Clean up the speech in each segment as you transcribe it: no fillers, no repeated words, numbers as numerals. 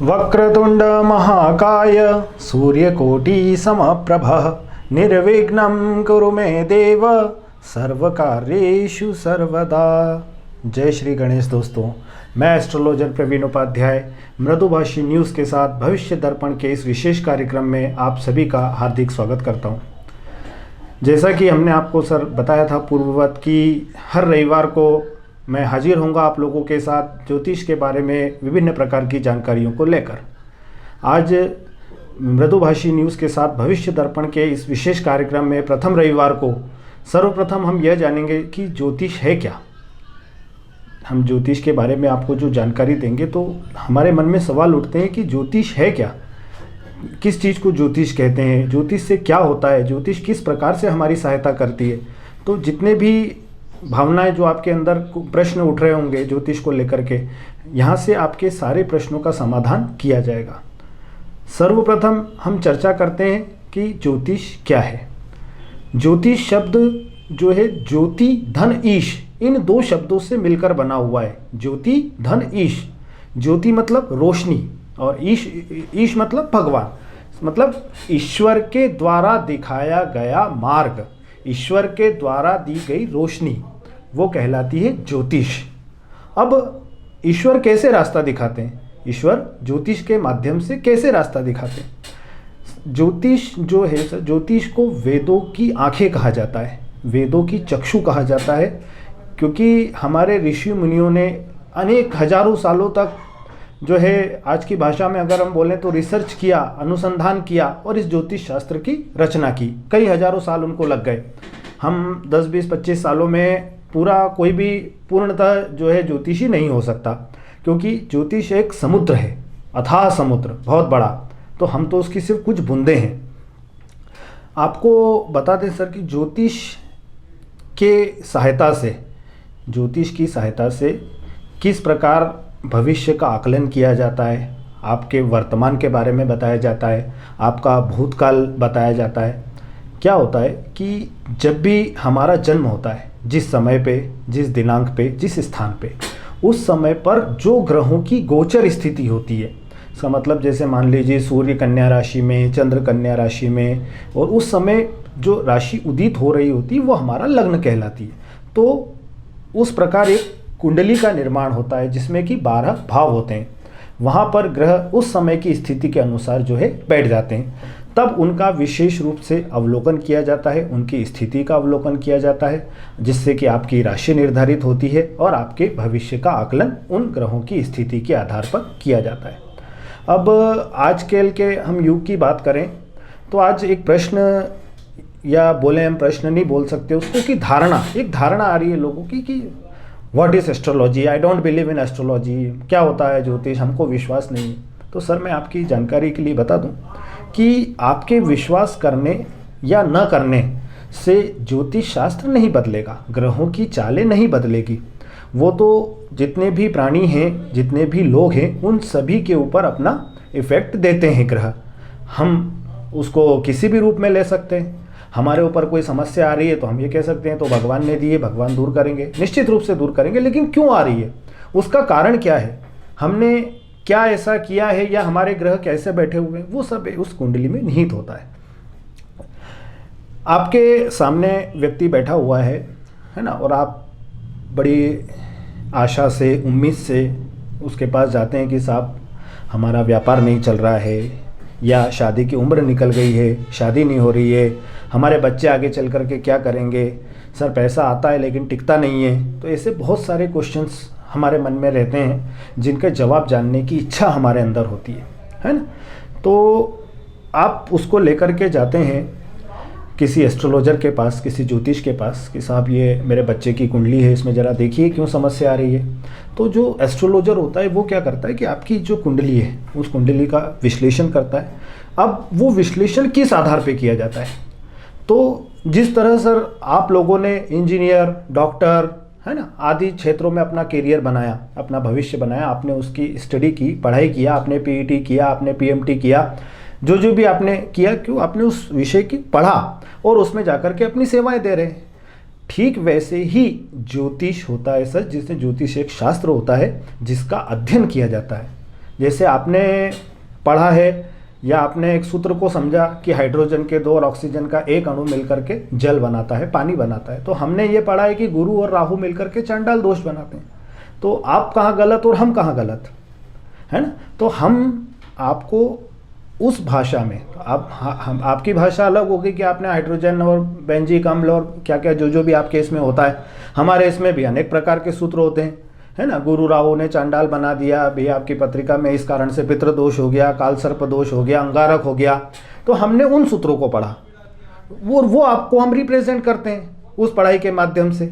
वक्रतुंड महाकाय सूर्यकोटि समप्रभ निर्विघ्नं कुरु मे देव सर्वकार्येषु सर्वदा। जय श्री गणेश दोस्तों, मैं एस्ट्रोलॉजर प्रवीण उपाध्याय मृदुभाषी न्यूज़ के साथ भविष्य दर्पण के इस विशेष कार्यक्रम में आप सभी का हार्दिक स्वागत करता हूं। जैसा कि हमने आपको सर बताया था पूर्ववत कि हर रविवार को मैं हाजिर होऊंगा आप लोगों के साथ ज्योतिष के बारे में विभिन्न प्रकार की जानकारियों को लेकर। आज मृदुभाषी न्यूज़ के साथ भविष्य दर्पण के इस विशेष कार्यक्रम में प्रथम रविवार को सर्वप्रथम हम यह जानेंगे कि ज्योतिष है क्या। हम ज्योतिष के बारे में आपको जो जानकारी देंगे तो हमारे मन में सवाल उठते हैं कि ज्योतिष है क्या, किस चीज़ को ज्योतिष कहते हैं, ज्योतिष से क्या होता है, ज्योतिष किस प्रकार से हमारी सहायता करती है। तो जितने भी भावनाएं जो आपके अंदर प्रश्न उठ रहे होंगे ज्योतिष को लेकर के, यहाँ से आपके सारे प्रश्नों का समाधान किया जाएगा। सर्वप्रथम हम चर्चा करते हैं कि ज्योतिष क्या है। ज्योतिष शब्द जो है ज्योति धन ईश, इन दो शब्दों से मिलकर बना हुआ है। ज्योति धन ईश, ज्योति मतलब रोशनी और ईश मतलब भगवान, मतलब ईश्वर के द्वारा दिखाया गया मार्ग, ईश्वर के द्वारा दी गई रोशनी, वो कहलाती है ज्योतिष। अब ईश्वर कैसे रास्ता दिखाते हैं, ईश्वर ज्योतिष के माध्यम से कैसे रास्ता दिखाते हैं। ज्योतिष जो है, ज्योतिष को वेदों की आंखें कहा जाता है, वेदों की चक्षु कहा जाता है, क्योंकि हमारे ऋषि मुनियों ने अनेक हजारों सालों तक जो है, आज की भाषा में अगर हम बोलें तो रिसर्च किया, अनुसंधान किया और इस ज्योतिष शास्त्र की रचना की। कई हजारों साल उनको लग गए। हम 10, 20, 25 सालों में पूरा कोई भी पूर्णतः जो है ज्योतिषी नहीं हो सकता, क्योंकि ज्योतिष एक समुद्र है, अथाह समुद्र, बहुत बड़ा। तो हम तो उसकी सिर्फ कुछ बूंदें हैं। आपको बता दें सर कि ज्योतिष के सहायता से, ज्योतिष की सहायता से किस प्रकार भविष्य का आकलन किया जाता है, आपके वर्तमान के बारे में बताया जाता है, आपका भूतकाल बताया जाता है। क्या होता है कि जब भी हमारा जन्म होता है, जिस समय पे, जिस दिनांक पे, जिस स्थान पे, उस समय पर जो ग्रहों की गोचर स्थिति होती है, इसका मतलब जैसे मान लीजिए सूर्य कन्या राशि में, चंद्र कन्या राशि में, और उस समय जो राशि उदित हो रही होती है वो हमारा लग्न कहलाती है। तो उस प्रकार एक कुंडली का निर्माण होता है जिसमें कि 12 भाव होते हैं। वहाँ पर ग्रह उस समय की स्थिति के अनुसार जो है बैठ जाते हैं। तब उनका विशेष रूप से अवलोकन किया जाता है, उनकी स्थिति का अवलोकन किया जाता है, जिससे कि आपकी राशि निर्धारित होती है और आपके भविष्य का आकलन उन ग्रहों की स्थिति के आधार पर किया जाता है। अब आजकल के हम युग की बात करें तो आज एक प्रश्न, या बोले हम प्रश्न नहीं बोल सकते उसको, कि धारणा, एक धारणा आ रही है लोगों की कि what is astrology, I don't believe in astrology, क्या होता है ज्योतिष, हमको विश्वास नहीं है। तो सर मैं आपकी जानकारी के लिए बता दूं कि आपके विश्वास करने या न करने से ज्योतिष शास्त्र नहीं बदलेगा, ग्रहों की चालें नहीं बदलेगी। वो तो जितने भी प्राणी हैं, जितने भी लोग हैं, उन सभी के ऊपर अपना इफ़ेक्ट देते हैं ग्रह। हम उसको किसी भी रूप में ले सकते हैं। हमारे ऊपर कोई समस्या आ रही है तो हम ये कह सकते हैं तो भगवान ने दी है, भगवान दूर करेंगे, निश्चित रूप से दूर करेंगे। लेकिन क्यों आ रही है, उसका कारण क्या है, हमने क्या ऐसा किया है, या हमारे ग्रह कैसे बैठे हुए हैं, वो सब उस कुंडली में निहित होता है। आपके सामने व्यक्ति बैठा हुआ है ना, और आप बड़ी आशा से, उम्मीद से उसके पास जाते हैं कि साहब हमारा व्यापार नहीं चल रहा है, या शादी की उम्र निकल गई है, शादी नहीं हो रही है, हमारे बच्चे आगे चल कर के क्या करेंगे, सर पैसा आता है लेकिन टिकता नहीं है। तो ऐसे बहुत सारे क्वेश्चंस हमारे मन में रहते हैं जिनका जवाब जानने की इच्छा हमारे अंदर होती है ना। तो आप उसको लेकर के जाते हैं किसी एस्ट्रोलॉजर के पास, किसी ज्योतिष के पास, कि साहब ये मेरे बच्चे की कुंडली है, इसमें ज़रा देखिए क्यों समस्या आ रही है। तो जो एस्ट्रोलॉजर होता है वो क्या करता है कि आपकी जो कुंडली है उस कुंडली का विश्लेषण करता है। अब वो विश्लेषण किस आधार पे किया जाता है, तो जिस तरह सर आप लोगों ने इंजीनियर, डॉक्टर, है ना, आदि क्षेत्रों में अपना करियर बनाया, अपना भविष्य बनाया, आपने उसकी स्टडी की, पढ़ाई किया, आपने पीईटी किया, आपने पीएमटी किया, जो भी आपने किया, क्यों, आपने उस विषय की पढ़ा और उसमें जाकर के अपनी सेवाएं दे रहे हैं। ठीक वैसे ही ज्योतिष होता है सर, जिससे ज्योतिष एक शास्त्र होता है जिसका अध्ययन किया जाता है, जैसे आपने पढ़ा है या आपने एक सूत्र को समझा कि हाइड्रोजन के 2 और ऑक्सीजन का एक अणु मिलकर के जल बनाता है, पानी बनाता है, तो हमने ये पढ़ा है कि गुरु और राहु मिलकर के चांडाल दोष बनाते हैं। तो आप कहाँ गलत और हम कहाँ गलत, है ना? तो हम आपको उस भाषा में, आप हम आपकी भाषा अलग होगी कि आपने हाइड्रोजन और बेंजिक अम्ल और क्या क्या जो भी आपके इसमें होता है, हमारे इसमें भी अनेक प्रकार के सूत्र होते हैं, है ना? गुरु राहु ने चांडाल बना दिया भैया आपकी पत्रिका में, इस कारण से पितृदोष हो गया, काल सर्प दोष हो गया, अंगारक हो गया। तो हमने उन सूत्रों को पढ़ा, वो आपको हम रिप्रेजेंट करते हैं उस पढ़ाई के माध्यम से,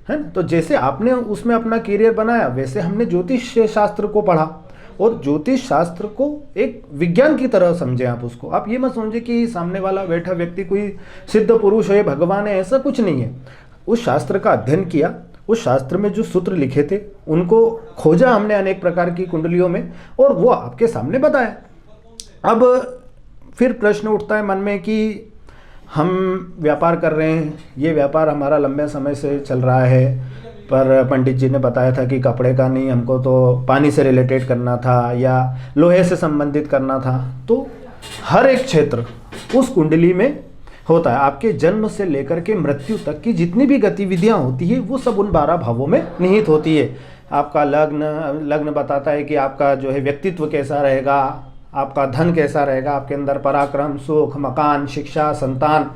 है ना? तो जैसे आपने उसमें अपना करियर बनाया, वैसे हमने ज्योतिष शास्त्र को पढ़ा, और ज्योतिष शास्त्र को एक विज्ञान की तरह समझें आप उसको। आप ये मत समझे कि सामने वाला बैठा व्यक्ति कोई सिद्ध पुरुष है, भगवान है, ऐसा कुछ नहीं है। उस शास्त्र का अध्ययन किया, उस शास्त्र में जो सूत्र लिखे थे उनको खोजा हमने अनेक प्रकार की कुंडलियों में, और वो आपके सामने बताया। अब फिर प्रश्न उठता है मन में कि हम व्यापार कर रहे हैं, ये व्यापार हमारा लंबे समय से चल रहा है, पर पंडित जी ने बताया था कि कपड़े का नहीं, हमको तो पानी से रिलेटेड करना था या लोहे से संबंधित करना था। तो हर एक क्षेत्र उस कुंडली में होता है। आपके जन्म से लेकर के मृत्यु तक की जितनी भी गतिविधियां होती है वो सब उन 12 भावों में निहित होती है। आपका लग्न बताता है कि आपका जो है व्यक्तित्व कैसा रहेगा, आपका धन कैसा रहेगा, आपके अंदर पराक्रम, सुख, मकान, शिक्षा, संतान,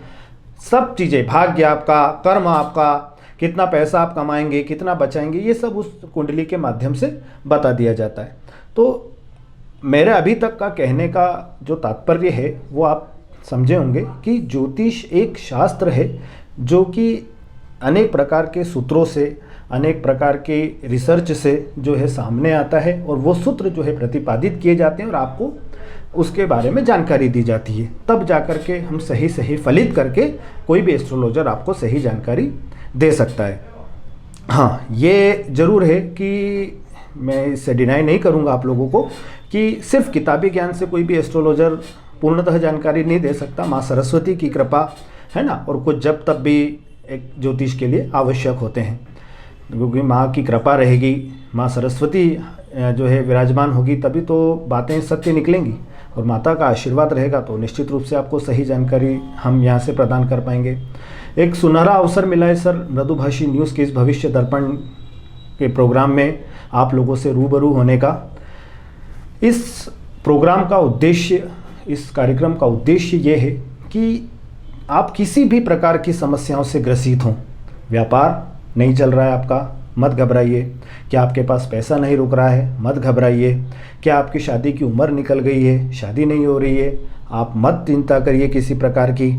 सब चीज़ें, भाग्य आपका, कर्म आपका, कितना पैसा आप कमाएंगे, कितना बचाएंगे, ये सब उस कुंडली के माध्यम से बता दिया जाता है। तो मेरे अभी तक का कहने का जो तात्पर्य है वो आप समझे होंगे कि ज्योतिष एक शास्त्र है जो कि अनेक प्रकार के सूत्रों से, अनेक प्रकार के रिसर्च से जो है सामने आता है, और वो सूत्र जो है प्रतिपादित किए जाते हैं और आपको उसके बारे में जानकारी दी जाती है। तब जाकर के हम सही फलित करके कोई भी एस्ट्रोलॉजर आपको सही जानकारी दे सकता है। हाँ, ये ज़रूर है कि मैं इससे डिनाई नहीं करूँगा आप लोगों को कि सिर्फ किताबी ज्ञान से कोई भी एस्ट्रोलॉजर पूर्णतः जानकारी नहीं दे सकता। माँ सरस्वती की कृपा है ना, और कुछ जब तब भी एक ज्योतिष के लिए आवश्यक होते हैं, क्योंकि माँ की कृपा रहेगी, माँ सरस्वती जो है विराजमान होगी, तभी तो बातें सत्य निकलेंगी, और माता का आशीर्वाद रहेगा तो निश्चित रूप से आपको सही जानकारी हम यहाँ से प्रदान कर पाएंगे। एक सुनहरा अवसर मिला है सर मृदुभाषी न्यूज़ के इस भविष्य दर्पण के प्रोग्राम में आप लोगों से रूबरू होने का। इस प्रोग्राम का उद्देश्य, इस कार्यक्रम का उद्देश्य ये है कि आप किसी भी प्रकार की समस्याओं से ग्रसित हों, व्यापार नहीं चल रहा है आपका, मत घबराइए। क्या आपके पास पैसा नहीं रुक रहा है, मत घबराइए। क्या आपकी शादी की उम्र निकल गई है, शादी नहीं हो रही है, आप मत चिंता करिए किसी प्रकार की,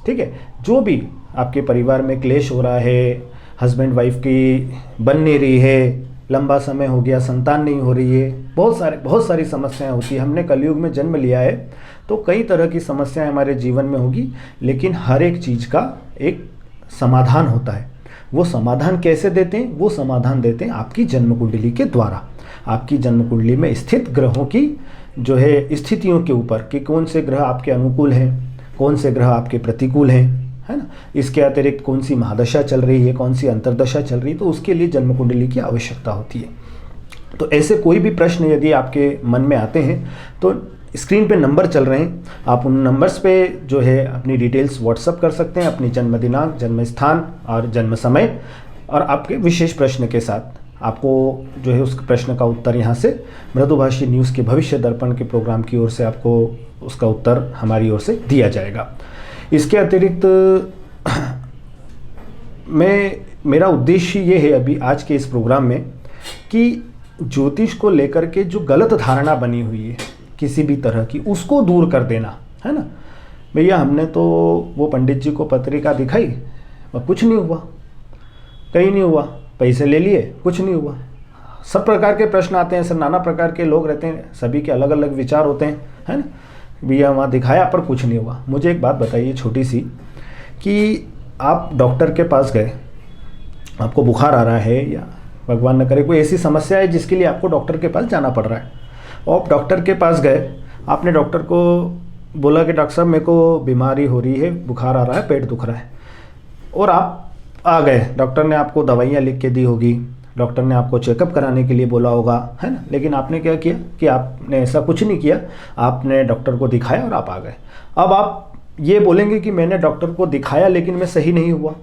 ठीक है। जो भी आपके परिवार में क्लेश हो रहा है, हस्बैंड वाइफ की बन नहीं रही है, लंबा समय हो गया, संतान नहीं हो रही है, बहुत सारी समस्याएं होती है। हमने कलयुग में जन्म लिया है तो कई तरह की समस्याएं हमारे जीवन में होगी, लेकिन हर एक चीज़ का एक समाधान होता है। वो समाधान कैसे देते हैं? वो समाधान देते हैं आपकी जन्म कुंडली के द्वारा। आपकी जन्म कुंडली में स्थित ग्रहों की जो है स्थितियों के ऊपर कि कौन से ग्रह आपके अनुकूल हैं, कौन से ग्रह आपके प्रतिकूल हैं, है ना। इसके अतिरिक्त कौन सी महादशा चल रही है, कौन सी अंतर्दशा चल रही है, तो उसके लिए जन्म कुंडली की आवश्यकता होती है। तो ऐसे कोई भी प्रश्न यदि आपके मन में आते हैं तो स्क्रीन पे नंबर चल रहे हैं, आप उन नंबर्स पे जो है अपनी डिटेल्स व्हाट्सअप कर सकते हैं, अपनी जन्म दिनांक, जन्म स्थान और जन्म समय, और आपके विशेष प्रश्न के साथ आपको जो है उस प्रश्न का उत्तर यहाँ से मृदुभाषी न्यूज़ के भविष्य दर्पण के प्रोग्राम की ओर से आपको उसका उत्तर हमारी ओर से दिया जाएगा। इसके अतिरिक्त मेरा उद्देश्य ये है अभी आज के इस प्रोग्राम में कि ज्योतिष को लेकर के जो गलत धारणा बनी हुई है किसी भी तरह की, उसको दूर कर देना, है ना। भैया हमने तो वो पंडित जी को पत्रिका दिखाई और कुछ नहीं हुआ, कहीं नहीं हुआ, पैसे ले लिए, कुछ नहीं हुआ। सब प्रकार के प्रश्न आते हैं सर, नाना प्रकार के लोग रहते हैं, सभी के अलग अलग विचार होते हैं, है ना। भैया वहाँ दिखाया पर कुछ नहीं हुआ। मुझे एक बात बताइए छोटी सी, कि आप डॉक्टर के पास गए, आपको बुखार आ रहा है या भगवान न करे कोई ऐसी समस्या है जिसके लिए आपको डॉक्टर के पास जाना पड़ रहा है, और आप डॉक्टर के पास गए, आपने डॉक्टर को बोला कि डॉक्टर साहब मेरे को बीमारी हो रही है, बुखार आ रहा है, पेट दुख रहा है, और आप आ गए, डॉक्टर ने आपको दवाइयाँ लिख के दी होगी, डॉक्टर ने आपको चेकअप कराने के लिए बोला होगा, है ना, लेकिन आपने क्या किया कि आपने ऐसा कुछ नहीं किया, आपने डॉक्टर को दिखाया और आप आ गए। अब आप ये बोलेंगे कि मैंने डॉक्टर को दिखाया लेकिन मैं सही नहीं हुआ।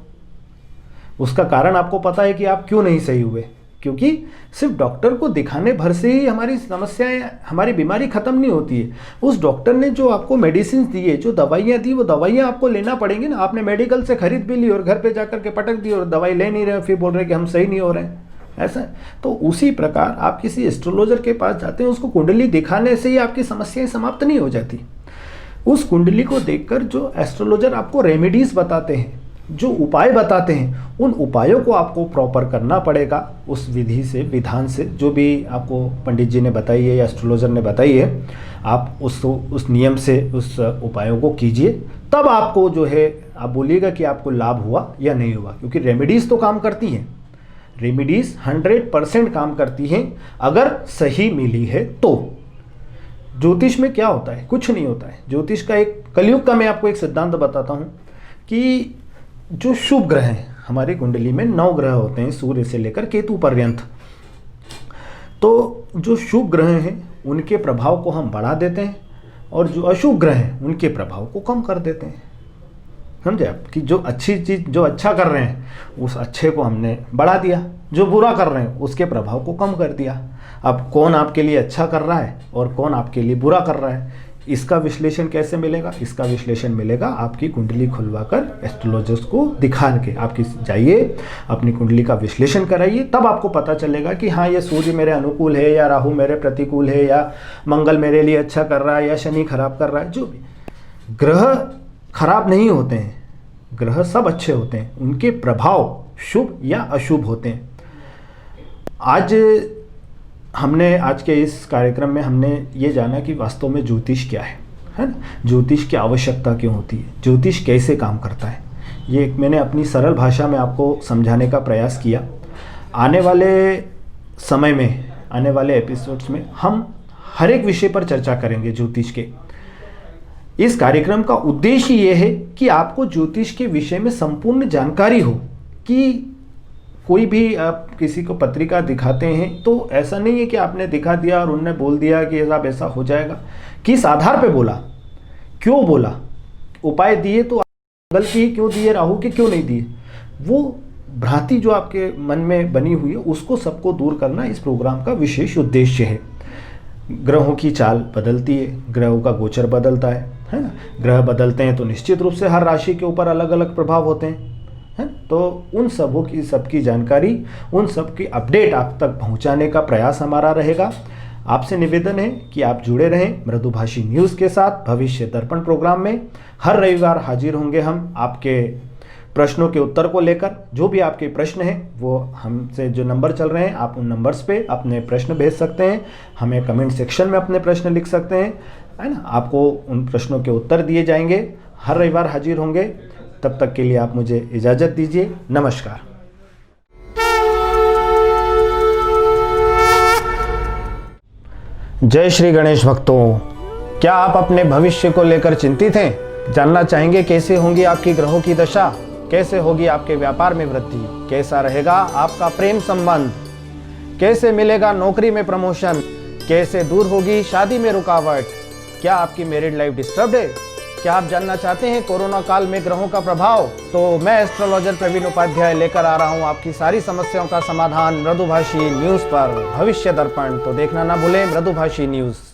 उसका कारण आपको पता है कि आप क्यों नहीं सही हुए, क्योंकि सिर्फ डॉक्टर को दिखाने भर से ही हमारी समस्याएं, हमारी बीमारी खत्म नहीं होती है। उस डॉक्टर ने जो आपको मेडिसिन दिए, जो दवाइयाँ दी, वो दवाइयाँ आपको लेना पड़ेंगी ना। आपने मेडिकल से खरीद भी ली और घर पे जाकर के पटक दी और दवाई ले नहीं रहे, फिर बोल रहे कि हम सही नहीं हो रहे हैं, ऐसा है। तो उसी प्रकार आप किसी एस्ट्रोलॉजर के पास जाते हैं, उसको कुंडली दिखाने से ही आपकी समस्याएं समाप्त नहीं हो जाती। उस कुंडली को देखकर जो एस्ट्रोलॉजर आपको रेमेडीज बताते हैं, जो उपाय बताते हैं, उन उपायों को आपको प्रॉपर करना पड़ेगा। उस विधि से, विधान से, जो भी आपको पंडित जी ने बताई है या एस्ट्रोलॉजर ने बताई है, आप उस नियम से उस उपायों को कीजिए। तब आपको जो है, आप बोलिएगा कि आपको लाभ हुआ या नहीं हुआ, क्योंकि रेमेडीज़ तो काम करती हैं। रेमेडीज़ 100% काम करती हैं अगर सही मिली है तो। ज्योतिष में क्या होता है? कुछ नहीं होता है। ज्योतिष का एक कलयुग का मैं आपको एक सिद्धांत बताता हूँ कि जो शुभ ग्रह हैं, हमारी कुंडली में 9 ग्रह होते हैं, सूर्य से लेकर केतु पर्यंत। तो जो शुभ ग्रह हैं उनके प्रभाव को हम बढ़ा देते हैं और जो अशुभ ग्रह हैं उनके प्रभाव को कम कर देते हैं। समझे आप कि जो अच्छी चीज़, जो अच्छा कर रहे हैं उस अच्छे को हमने बढ़ा दिया, जो बुरा कर रहे हैं उसके प्रभाव को कम कर दिया। अब कौन आपके लिए अच्छा कर रहा है और कौन आपके लिए बुरा कर रहा है, इसका विश्लेषण कैसे मिलेगा? इसका विश्लेषण मिलेगा आपकी कुंडली खुलवाकर एस्ट्रोलॉजर्स को दिखा के। आप जाइए, अपनी कुंडली का विश्लेषण कराइए, तब आपको पता चलेगा कि हाँ, ये सूर्य मेरे अनुकूल है या राहु मेरे प्रतिकूल है या मंगल मेरे लिए अच्छा कर रहा है या शनि खराब कर रहा है। जो भी ग्रह खराब नहीं होते हैं, ग्रह सब अच्छे होते हैं, उनके प्रभाव शुभ या अशुभ होते हैं। आज के इस कार्यक्रम में हमने ये जाना कि वास्तव में ज्योतिष क्या है ना, ज्योतिष की आवश्यकता क्यों होती है, ज्योतिष कैसे काम करता है, ये मैंने अपनी सरल भाषा में आपको समझाने का प्रयास किया। आने वाले समय में, आने वाले एपिसोड्स में हम हर एक विषय पर चर्चा करेंगे ज्योतिष के। इस कार्यक्रम का उद्देश्य ये है कि आपको ज्योतिष के विषय में संपूर्ण जानकारी हो, कि कोई भी आप किसी को पत्रिका दिखाते हैं तो ऐसा नहीं है कि आपने दिखा दिया और उनने बोल दिया कि साहब ऐसा हो जाएगा। किस आधार पे बोला, क्यों बोला, उपाय दिए तो मंगल की क्यों दिए, राहु के क्यों नहीं दिए, वो भ्रांति जो आपके मन में बनी हुई है उसको सबको दूर करना इस प्रोग्राम का विशेष उद्देश्य है। ग्रहों की चाल बदलती है, ग्रहों का गोचर बदलता है ना। ग्रह बदलते हैं तो निश्चित रूप से हर राशि के ऊपर अलग अलग प्रभाव होते हैं, है? तो उन सबकी जानकारी, उन सब की अपडेट आप तक पहुंचाने का प्रयास हमारा रहेगा। आपसे निवेदन है कि आप जुड़े रहें मृदुभाषी न्यूज़ के साथ। भविष्य दर्पण प्रोग्राम में हर रविवार हाजिर होंगे हम आपके प्रश्नों के उत्तर को लेकर। जो भी आपके प्रश्न हैं वो हमसे जो नंबर चल रहे हैं, आप उन नंबर्स पे अपने प्रश्न भेज सकते हैं, हमें कमेंट सेक्शन में अपने प्रश्न लिख सकते हैं, है ना। आपको उन प्रश्नों के उत्तर दिए जाएंगे। हर रविवार हाजिर होंगे। तब तक के लिए आप मुझे इजाज़त दीजिए। नमस्कार। जय श्री गणेश भक्तों, क्या आप अपने भविष्य को लेकर चिंतित हैं? जानना चाहेंगे कैसे होंगी आपकी ग्रहों की दशा, कैसे होगी आपके व्यापार में वृद्धि, कैसा रहेगा आपका प्रेम संबंध, कैसे मिलेगा नौकरी में प्रमोशन, कैसे दूर होगी शादी में रुकावट, क्या आपकी मैरिड लाइफ डिस्टर्ब्ड है? क्या आप जानना चाहते हैं कोरोना काल में ग्रहों का प्रभाव? तो मैं एस्ट्रोलॉजर प्रवीण उपाध्याय लेकर आ रहा हूं आपकी सारी समस्याओं का समाधान मृदुभाषी न्यूज़ पर। भविष्य दर्पण तो देखना ना भूलें, मृदुभाषी न्यूज़।